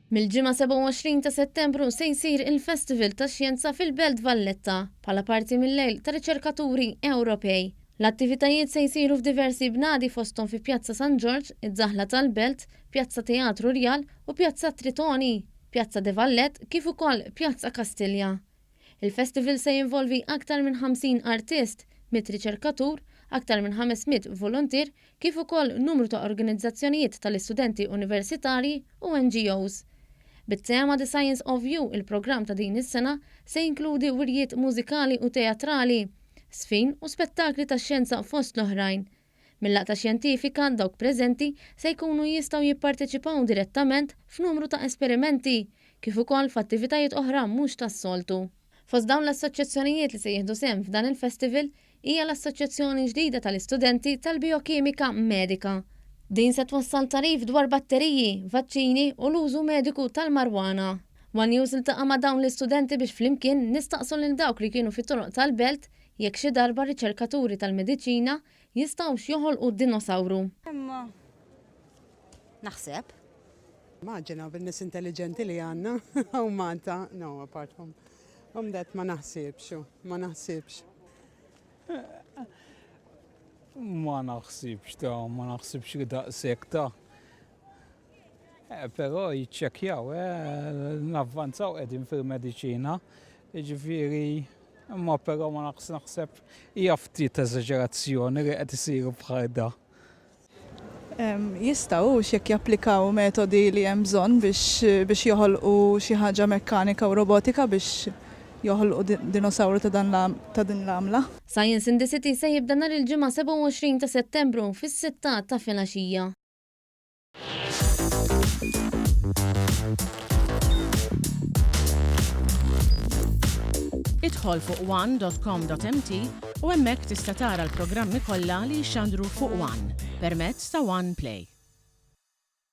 Mill-ġimgħa 27 ta' Settembru se jsir il-Festival tax-Xjenza fil-Belt Valletta bħala parti mill-lejl ta' riċerkaturi Ewropej. L-attivitajiet se jsiru f'diversi bnadi fosthom fi Pjazza San George, iż-Żaħla tal-Belt, Pjazza Teatru Rjal u Pjazza Tritoni, Pjazza De Vallet kif ukoll Pjazza Kastilja. Il-festival se jinvolvi aktar minn 50 artist, 100 riċerkatur, aktar minn 500 volontier kif ukoll numru ta' organizzazzjonijiet tal-istudenti universitarji u NGOs. Bit-tema The Science of You, il-programm ta' din is-sena se jinkludi wirjiet mużikali u teatrali, sfin u spettakli ta' xjenza fost l-oħrajn. Mill-laqta xjentifika dawk preżenti se jkunu jistgħu jipparteċipaw direttament f'numru ta' esperimenti kif ukoll f'attivitajiet oħra mhux tas-soltu. Fost dawn l-assoċjazzjonijiet li se jieħdu sehem f'dan il-festival hija l-Assoċjazzjoni ġdida tal-Istudenti tal-Biokimika Medika. Din se twassal tarif dwar batteriji, vaċċini u l-użu mediku tal-marwana. One News iltaqa' ma' dawn l-istudenti biex flimkien nistaqsu lil dawk li kienu fit-toroq tal-belt jekk xi darba riċerkaturi tal-mediċina jistgħux joħolqu d-dinosawru. Naħseb. Maġina bin-nies intelligenti li għandna u Malta, no, apart from that ma naħsibx. Ma naħsibx li daqshekk ta'. Però jiċċekkjaw, navvanzaw qegħdin fil-mediċina, jiġifieri imma però ma naħseb hija ftit eżaġerazzjoni li qed isiru bħal da. Jistgħu jekk japplikaw metodi li hemm bżonn biex joħolqu xi ħaġa mekkanika u robotika biex joħolqu dinosawru ta' din l-għamla. Science in the City se jibda nhar il-ġimgħa 27 ta' Settembru fis-6 ta' filgħaxija. Idħol fuq one.com.mt u hemmhekk tista' tara l-programmi kollha li jxandru fuq One permezz ta' One Play.